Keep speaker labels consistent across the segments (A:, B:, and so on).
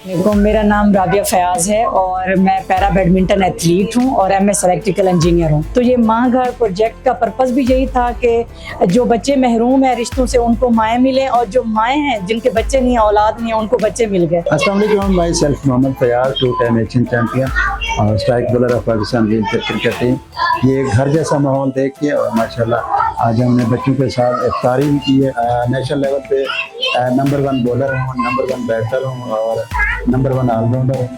A: देखो, मेरा नाम राबिया फयाज है और मैं पैरा बैडमिंटन एथलीट हूँ और MS इलेक्ट्रिकल इंजीनियर हूँ। तो ये माँ घर प्रोजेक्ट का पर्पस भी यही था कि जो बच्चे महरूम हैं रिश्तों से उनको माएँ मिलें और जो माएँ हैं जिनके बच्चे नहीं हैं, औलाद नहीं है, उनको बच्चे मिल गए।
B: अस्सलाम वालेकुम, myself Mohammad Fayyaz, 2 time Asian champion और strike bowler of Pakistan cricket team. ये घर जैसा माहौल देख के और माशाल्लाह आज हमने बच्चों के साथ इफ्तारी भी की है। नेशनल लेवल पे नंबर 1 बॉलर हूँ, नंबर 1 बैटर हूँ और नंबर 1 ऑलराउंडर हूँ।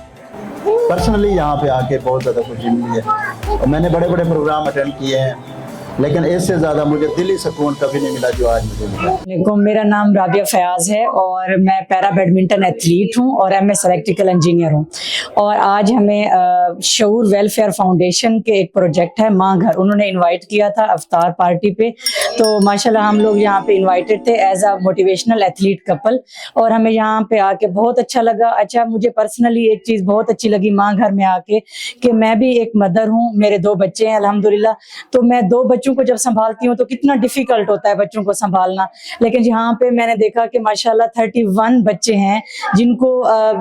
B: पर्सनली यहाँ पे आके बहुत ज़्यादा खुशी मिली है और मैंने बड़े बड़े प्रोग्राम अटेंड किए हैं, लेकिन इससे ज़्यादा मुझे दिली सुकून कभी नहीं मिला जो आज मुझे मिला।
A: देखो, मेरा नाम राबिया फयाज है और मैं पैरा बैडमिंटन एथलीट हूँ और MS इलेक्ट्रिकल इंजीनियर हूँ। और आज हमें शऊर वेलफेयर फाउंडेशन के एक प्रोजेक्ट है माँ घर, उन्होंने इनवाइट किया था अफ्तार पार्टी पे। तो माशाल्लाह हम लोग यहाँ पे इनवाइटेड थे as a motivational athlete couple और हमें यहाँ पे आके बहुत अच्छा लगा। अच्छा, मुझे पर्सनली एक चीज़ बहुत अच्छी लगी माँ घर में आके कि मैं भी एक मदर हूँ, मेरे 2 बच्चे हैं अल्हम्दुलिल्लाह। तो मैं 2 बच्चों को जब संभालती हूँ तो कितना डिफिकल्ट होता है बच्चों को संभालना, लेकिन यहाँ पे मैंने देखा कि माशाल्लाह 31 बच्चे हैं जिनको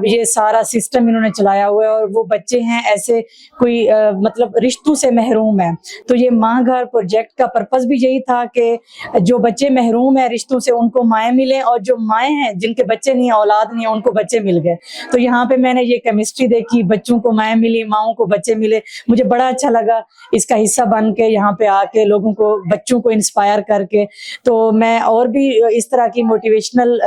A: ये सारा सिस्टम इन्होंने चलाया हुआ है और वो बच्चे हैं ऐसे कोई मतलब रिश्तों से महरूम है। तो ये माँ घर प्रोजेक्ट का पर्पस भी यही था कि जो बच्चे महरूम है रिश्तों से उनको माएँ मिलें और जो माएँ हैं जिनके बच्चे नहीं है, औलाद नहीं है, उनको बच्चे मिल गए। तो यहाँ पे मैंने ये केमिस्ट्री देखी, बच्चों को माएँ मिली, माओं को बच्चे मिले, मुझे बड़ा अच्छा लगा इसका हिस्सा बन के यहाँ पे आके लोगों को, बच्चों को इंस्पायर करके। तो मैं और भी इस तरह की मोटिवेशनल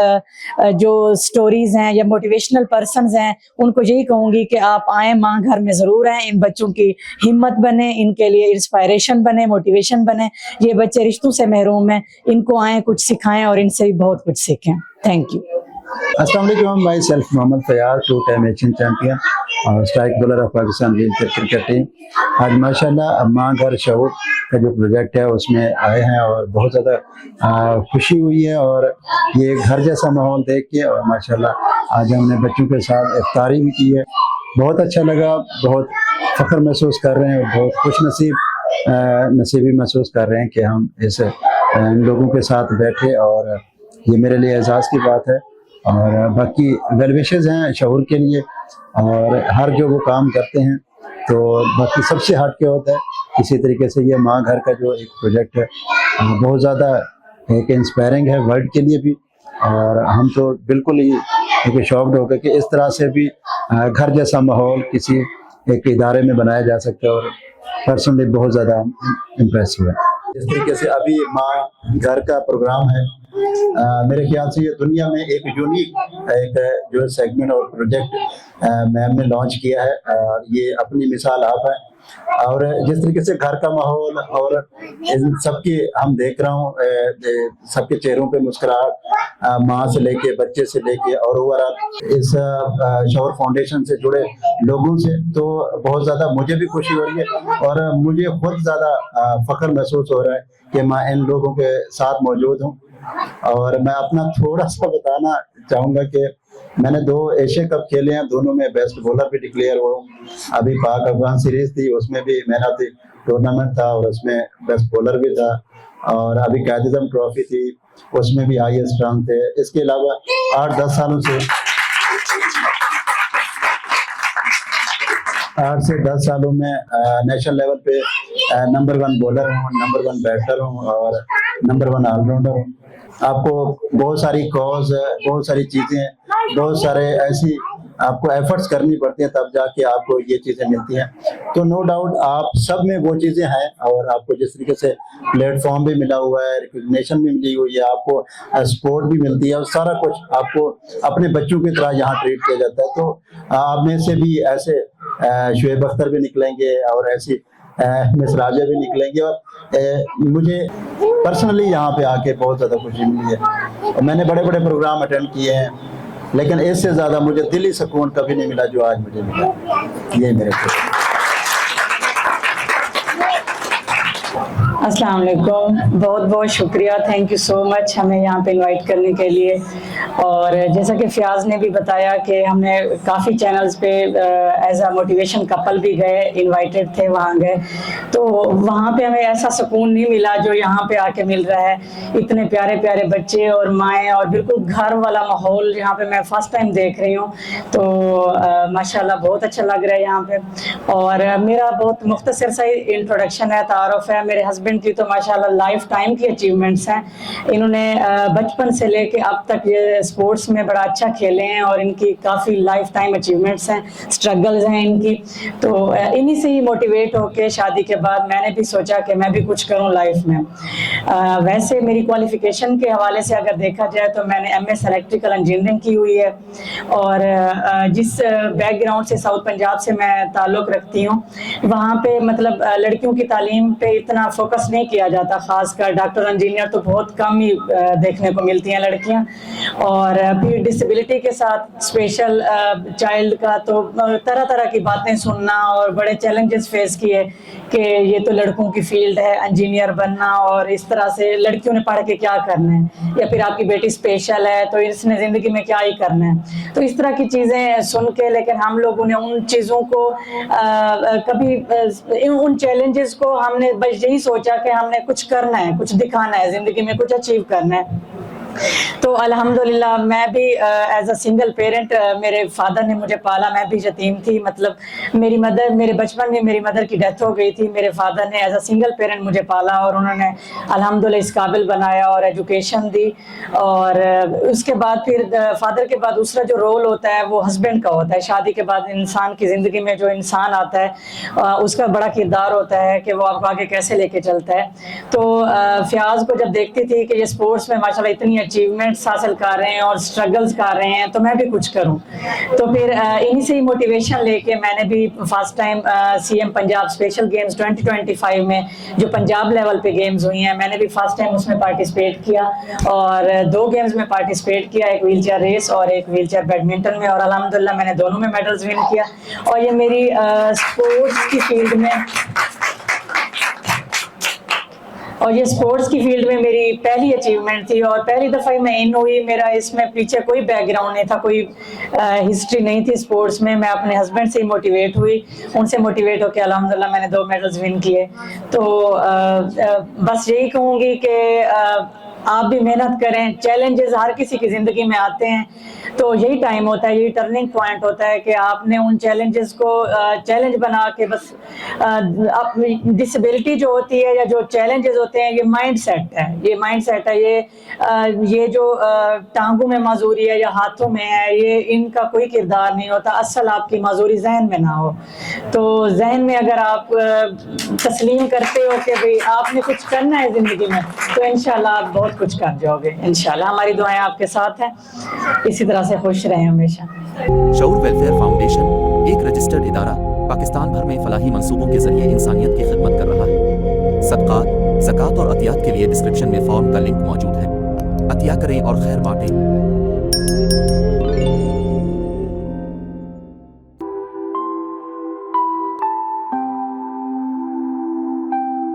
A: जो स्टोरीज हैं या मोटिवेशनल पर्सन्स हैं उनको यही कहूँगी कि आप आएँ, माँ घर में ज़रूर आएँ, इन बच्चों की हिम्मत बने, इनके लिए इंस्पायरेशन बने, मोटिवेशन बने। ये बच्चे रिश्तों से महरूम हैं, इनको आएँ, कुछ सिखाएं और इनसे भी बहुत कुछ सीखें। Thank you.
B: अस्सलाम वालेकुम, myself Mohammad Fayyaz, 2 time Asian champion और strike bowler of Pakistan cricket team. आज माशाल्लाह माँ घर शऊर का जो प्रोजेक्ट है उसमें आए हैं और बहुत ज़्यादा खुशी हुई है और ये घर जैसा माहौल देख के और माशाल्लाह आज हमने बच्चों के साथ इफ्तारी भी की है। बहुत अच्छा लगा, बहुत फ़ख्र महसूस कर रहे हैं और बहुत खुश नसीबी महसूस कर रहे हैं कि हम इन लोगों के साथ बैठे और ये मेरे लिए एजाज़ की बात है। और बाकी वेल विशेज़ हैं शऊर के लिए और हर जो वो काम करते हैं तो बाकी सबसे हट के होता है। इसी तरीके से ये माँ घर का जो एक प्रोजेक्ट है बहुत ज़्यादा एक इंस्पायरिंग है वर्ल्ड के लिए भी और हम तो बिल्कुल ही एक शॉक्ड हो गए कि इस तरह से भी घर जैसा माहौल किसी एक इदारे में बनाया जा सकता है और पर्सनली बहुत ज़्यादा इम्प्रेस हुआ। जिस तरीके से अभी माँ घर का प्रोग्राम है, मेरे ख्याल से ये दुनिया में एक यूनिक एक जो सेगमेंट और प्रोजेक्ट मैम ने लॉन्च किया है और ये अपनी मिसाल आप है। और जिस तरीके से घर का माहौल और इन सबके हम देख रहा हूँ सबके चेहरों पे मुस्कुराहट, माँ से लेके बच्चे से लेके और ओवरऑल इस शऊर फाउंडेशन से जुड़े लोगों से तो बहुत ज़्यादा मुझे भी खुशी हो रही है और मुझे खुद ज़्यादा फ़ख्र महसूस हो रहा है कि मैं इन लोगों के साथ मौजूद हूँ। और मैं अपना थोड़ा सा बताना चाहूँगा कि मैंने 2 एशिया कप खेले हैं, दोनों में बेस्ट बॉलर भी डिक्लेयर हुआ हूँ। अभी पाक अफगान सीरीज थी उसमें भी मैन ऑफ द टूर्नामेंट था और उसमें बेस्ट बॉलर भी था और अभी कायद-ए-आज़म ट्रॉफी थी उसमें भी हाईएस्ट रन थे। इसके अलावा 8-10 सालों से 8 से 10 सालों में नेशनल लेवल पे नंबर 1 बॉलर हूँ, नंबर 1 बैटर हूँ और नंबर 1 ऑलराउंडर हूँ। आपको बहुत सारी कॉज, बहुत सारी चीज़ें, बहुत सारे ऐसी आपको एफर्ट्स करनी पड़ती हैं तब जाके आपको ये चीज़ें मिलती हैं। तो नो डाउट आप सब में वो चीज़ें हैं और आपको जिस तरीके से प्लेटफॉर्म भी मिला हुआ है, रिकग्निशन भी मिली हुई है, आपको सपोर्ट भी मिलती है और सारा कुछ आपको अपने बच्चों की तरह यहाँ ट्रीट किया जाता है। तो आप में से भी ऐसे शुएब अख्तर भी निकलेंगे और ऐसी मिस राजा भी निकलेंगे और मुझे पर्सनली यहाँ पे आके बहुत ज़्यादा खुशी मिली है और मैंने बड़े बड़े प्रोग्राम अटेंड किए हैं, लेकिन इससे ज़्यादा मुझे दिली सुकून कभी नहीं मिला जो आज मुझे मिला। ये मेरे को।
A: अस्सलाम वालेकुम, बहुत बहुत शुक्रिया, थैंक यू सो मच हमें यहाँ पे इनवाइट करने के लिए। اور جیسا کہ فیاض نے بھی بتایا کہ ہم نے کافی چینلز پہ ایز اے موٹیویشن کپل بھی گئے, انوائٹیڈ تھے, وہاں گئے, تو وہاں پہ ہمیں ایسا سکون نہیں ملا جو یہاں پہ آ کے مل رہا ہے. اتنے پیارے پیارے بچے اور مائیں اور بالکل گھر والا ماحول یہاں پہ میں فرسٹ ٹائم دیکھ رہی ہوں, تو ماشاءاللہ بہت اچھا لگ رہا ہے یہاں پہ. اور میرا بہت مختصر سا انٹروڈکشن ہے, تعارف ہے. میرے ہسبینڈ کی تو ماشاءاللہ لائف ٹائم کی اچیومنٹس ہیں. انہوں نے بچپن سے لے کے اب تک یہ اسپورٹس میں بڑا اچھا کھیلے ہیں اور ان کی کافی لائف ٹائم اچیومنٹس ہیں, اسٹرگلز ہیں ان کی. تو انہی سے ہی موٹیویٹ ہو کے شادی کے بعد میں نے بھی سوچا کہ میں بھی کچھ کروں لائف میں. ویسے میری کوالیفیکیشن کے حوالے سے اگر دیکھا جائے تو میں نے ایم ایس الیکٹریکل انجینئرنگ کی ہوئی ہے, اور جس بیک گراؤنڈ سے ساؤتھ پنجاب سے میں تعلق رکھتی ہوں, وہاں پہ مطلب لڑکیوں کی تعلیم پہ اتنا فوکس نہیں کیا جاتا, خاص کر ڈاکٹر انجینئر تو بہت کم ہی دیکھنے کو ملتی ہیں لڑکیاں. اور پھر ڈسیبلٹی کے ساتھ اسپیشل چائلڈ کا تو طرح طرح کی باتیں سننا اور بڑے چیلنجز فیس کیے کہ یہ تو لڑکوں کی فیلڈ ہے انجینئر بننا, اور اس طرح سے لڑکیوں نے پڑھ کے کیا کرنا ہے, یا پھر آپ کی بیٹی اسپیشل ہے تو اس نے زندگی میں کیا ہی کرنا ہے. تو اس طرح کی چیزیں سن کے لیکن ہم لوگوں نے ان چیزوں کو کبھی ان چیلنجز کو ہم نے بس یہی سوچا کہ ہم نے کچھ کرنا ہے, کچھ دکھانا ہے زندگی میں, کچھ اچیو کرنا ہے. تو الحمدللہ میں بھی ایز اے سنگل پیرنٹ, میرے فادر نے مجھے پالا, میں بھی یتیم تھی. مطلب میری مدر, میرے بچپن میں میری مدر کی ڈیتھ ہو گئی تھی. میرے فادر نے ایز اے سنگل پیرنٹ مجھے پالا اور انہوں نے الحمدللہ اس قابل بنایا اور ایجوکیشن دی. اور اس کے بعد پھر فادر کے بعد دوسرا جو رول ہوتا ہے وہ ہسبینڈ کا ہوتا ہے. شادی کے بعد انسان کی زندگی میں جو انسان آتا ہے اس کا بڑا کردار ہوتا ہے کہ وہ آپ کو آگے کیسے لے کے چلتا ہے. تو فیاض کو جب دیکھتی تھی کہ یہ اسپورٹس میں ماشاءاللہ اتنی اچیومنٹس حاصل کر رہے ہیں اور اسٹرگلز کر رہے ہیں, تو میں بھی کچھ کروں. تو پھر انہی سے ہی موٹیویشن لے کے میں نے بھی first time C M Punjab special games 2025 میں جو پنجاب لیول پہ گیمز ہوئی ہیں, میں نے بھی فرسٹ ٹائم اس میں پارٹیسپیٹ کیا, اور 2 گیمز میں پارٹیسپیٹ کیا, ایک ویل چیئر ریس اور ایک ویل چیئر بیڈمنٹن میں, اور الحمدللہ میں نے دونوں میں میڈلز ون کیا. اور یہ میری اسپورٹس کی فیلڈ میں میری پہلی اچیومنٹ تھی, اور پہلی دفعہ ہی میں ان ہوئی. میرا اس میں پیچھے کوئی بیک گراؤنڈ نہیں تھا, کوئی ہسٹری نہیں تھی اسپورٹس میں. میں اپنے ہسبینڈ سے ہی موٹیویٹ ہوئی, ان سے موٹیویٹ ہو کے الحمدللہ میں نے 2 میڈلز ون کیے. تو بس یہی کہوں گی کہ آپ بھی محنت کریں. چیلنجز ہر کسی کی زندگی میں آتے ہیں, تو یہی ٹائم ہوتا ہے, یہی ٹرننگ پوائنٹ ہوتا ہے کہ آپ نے ان چیلنجز کو چیلنج بنا کے بس ڈسیبلٹی جو ہوتی ہے یا جو چیلنجز ہوتے ہیں, یہ مائنڈ سیٹ ہے, یہ مائنڈ سیٹ ہے. یہ جو ٹانگوں میں معذوری ہے یا ہاتھوں میں ہے, یہ ان کا کوئی کردار نہیں ہوتا. اصل آپ کی معذوری ذہن میں نہ ہو. تو ذہن میں اگر آپ تسلیم کرتے ہو کہ بھئی آپ نے کچھ کرنا ہے زندگی میں, تو انشاءاللہ آپ بہت کچھ کر جاؤ گے انشاءاللہ. ہماری دعائیں آپ کے ساتھ ہیں, اسی طرح سے خوش رہیں ہمیشہ.
C: شعور ویلفیئر فاؤنڈیشن ایک رجسٹرڈ ادارہ پاکستان بھر میں فلاحی منصوبوں کے ذریعے انسانیت کی خدمت کر رہا ہے. صدقات، زکوٰۃ اور عطیات کے لیے ڈسکرپشن میں فارم کا لنک موجود ہے. عطیہ کریں اور خیر بانٹیں.